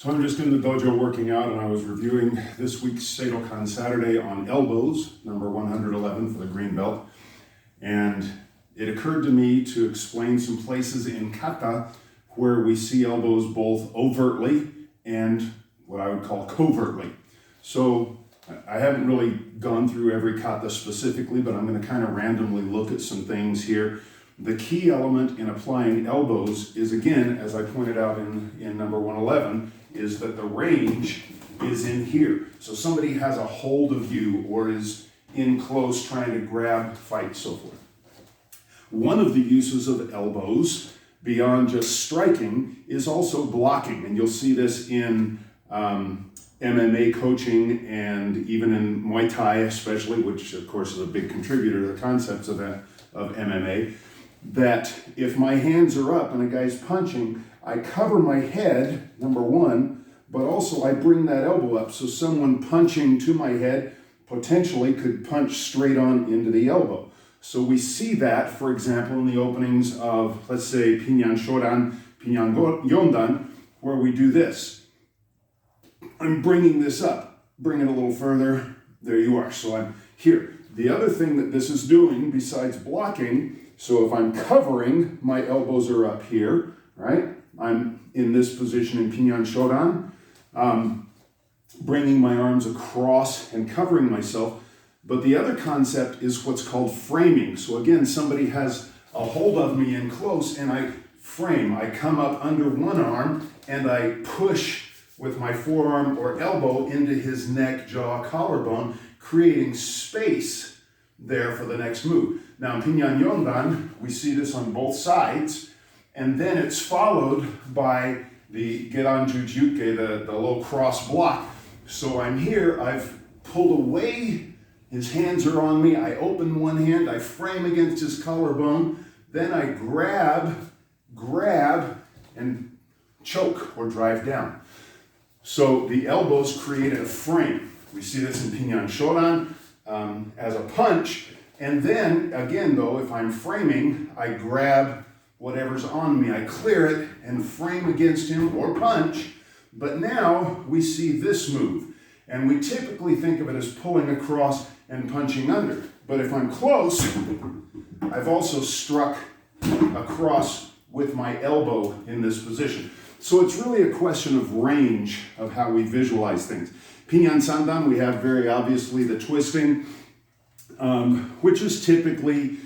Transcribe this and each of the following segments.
So I'm just in the dojo working out, and I was reviewing this week's Seidokan Saturday on elbows, number 111 for the green belt. And it occurred to me to explain some places in kata where we see elbows both overtly and what I would call covertly. So I haven't really gone through every kata specifically, but I'm going to kind of randomly look at some things here. The key element in applying elbows is, again, as I pointed out in number 111, is that the range is in here. So somebody has a hold of you or is in close trying to grab, fight, so forth. One of the uses of elbows, beyond just striking, is also blocking. And you'll see this in MMA coaching and even in Muay Thai especially, which of course is a big contributor to the concepts of MMA, that if my hands are up and a guy's punching, I cover my head, number one, but also I bring that elbow up so someone punching to my head potentially could punch straight on into the elbow. So we see that, for example, in the openings of, let's say, Pinan Sandan, Pinan Yondan, where we do this. I'm bringing this up, bring it a little further, there you are, so I'm here. The other thing that this is doing, besides blocking, so if I'm covering, my elbows are up here, right? I'm in this position in Pinan Sandan, bringing my arms across and covering myself. But the other concept is what's called framing. So again, somebody has a hold of me in close and I frame. I come up under one arm and I push with my forearm or elbow into his neck, jaw, collarbone, creating space there for the next move. Now in Pinan Yondan, we see this on both sides, and then it's followed by the Geran Jujuke, the low cross block. So I'm here, I've pulled away, his hands are on me, I open one hand, I frame against his collarbone, then I grab, and choke or drive down. So the elbows created a frame. We see this in Pinan Sandan as a punch. And then, again though, if I'm framing, I grab whatever's on me. I clear it and frame against him or punch. But now we see this move. And we typically think of it as pulling across and punching under. But if I'm close, I've also struck across with my elbow in this position. So it's really a question of range of how we visualize things. Pinan Sandan, we have very obviously the twisting, which is typically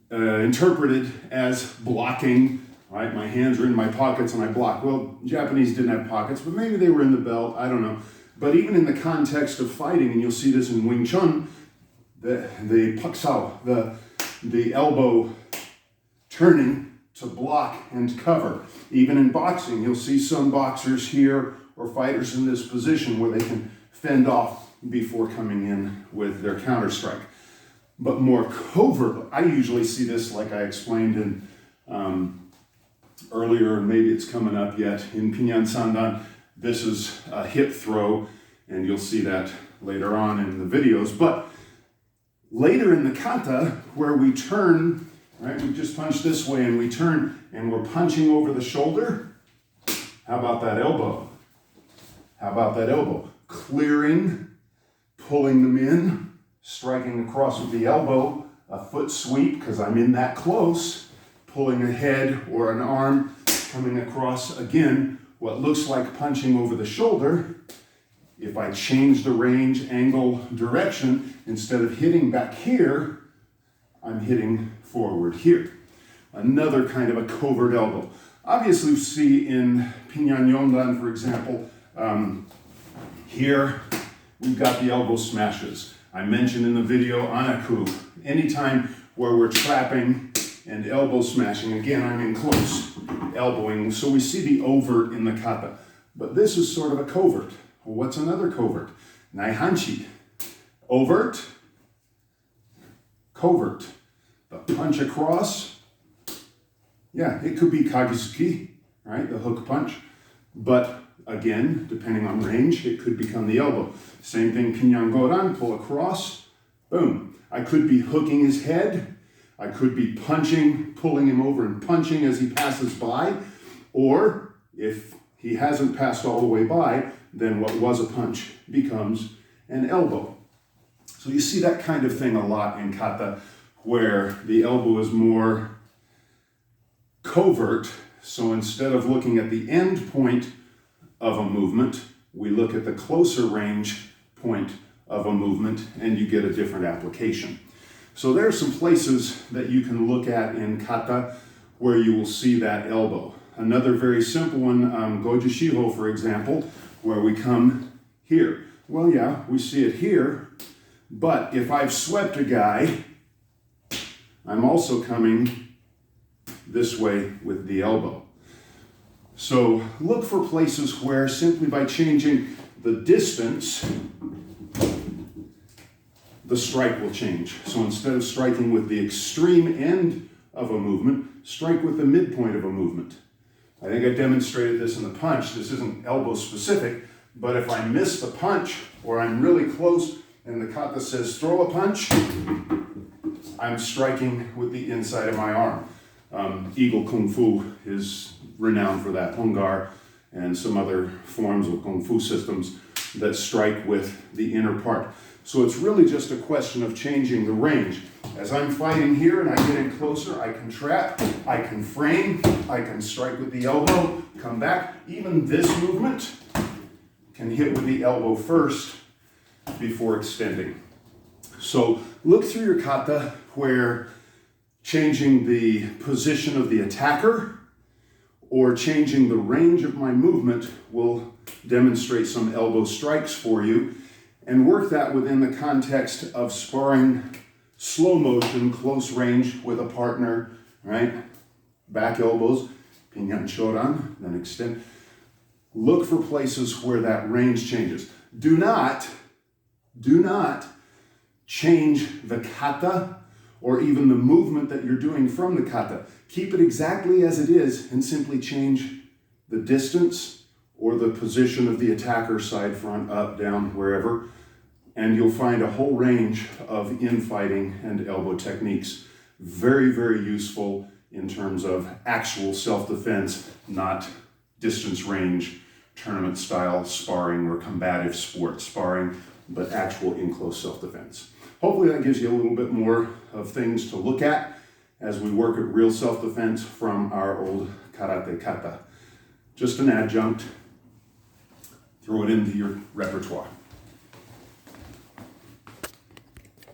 interpreted as blocking, right? My hands are in my pockets and I block. Well, Japanese didn't have pockets, but maybe they were in the belt, I don't know. But even in the context of fighting, and you'll see this in Wing Chun, the paksao, the elbow turning to block and cover. Even in boxing, you'll see some boxers here or fighters in this position where they can fend off before coming in with their counter strike. But more covert, I usually see this like I explained in earlier, and maybe it's coming up yet, in Pinan Sandan. This is a hip throw, and you'll see that later on in the videos. But later in the kata, where we turn, right, we just punch this way and we turn and we're punching over the shoulder. How about that elbow? How about that elbow? Clearing, pulling them in, striking across with the elbow, a foot sweep because I'm in that close, pulling a head or an arm, coming across again, what looks like punching over the shoulder. If I change the range, angle, direction, instead of hitting back here, I'm hitting forward here. Another kind of a covert elbow. Obviously, we see in Pinan Yondan, for example, here we've got the elbow smashes. I mentioned in the video Ananku. Anytime where we're trapping and elbow smashing, again, I'm in close, elbowing. So we see the overt in the kata. But this is sort of a covert. Well, what's another covert? Naihanchi. Overt, covert. The punch across, yeah, it could be kagesuki, right, the hook punch. But again, depending on range, it could become the elbow. Same thing, Pinan Godan, pull across, boom. I could be hooking his head. I could be punching, pulling him over and punching as he passes by. Or if he hasn't passed all the way by, then what was a punch becomes an elbow. So you see that kind of thing a lot in kata, where the elbow is more covert. So instead of looking at the end point of a movement, we look at the closer range point of a movement, and you get a different application. So there are some places that you can look at in kata where you will see that elbow. Another very simple one, Goju Shiho, for example, where we come here. Well, yeah, we see it here, but if I've swept a guy, I'm also coming this way with the elbow. So look for places where simply by changing the distance, the strike will change. So instead of striking with the extreme end of a movement, strike with the midpoint of a movement. I think I demonstrated this in the punch. This isn't elbow specific, but if I miss the punch or I'm really close and the kata says throw a punch, I'm striking with the inside of my arm. Eagle Kung Fu is renowned for that, Hongar and some other forms of Kung Fu systems that strike with the inner part. So it's really just a question of changing the range. As I'm fighting here and I get in closer, I can trap, I can frame, I can strike with the elbow, come back. Even this movement can hit with the elbow first before extending. So look through your kata where changing the position of the attacker or changing the range of my movement will demonstrate some elbow strikes for you, and work that within the context of sparring slow motion, close range with a partner, right? Back elbows, Pinan Yondan, then extend. Look for places where that range changes. Do not change the kata or even the movement that you're doing from the kata. Keep it exactly as it is and simply change the distance or the position of the attacker, side, front, up, down, wherever, and you'll find a whole range of infighting and elbow techniques. Very, very useful in terms of actual self-defense, not distance range, tournament style sparring or combative sport sparring, but actual in-close self-defense. Hopefully that gives you a little bit more of things to look at as we work at real self-defense from our old karate kata. Just an adjunct. Throw it into your repertoire.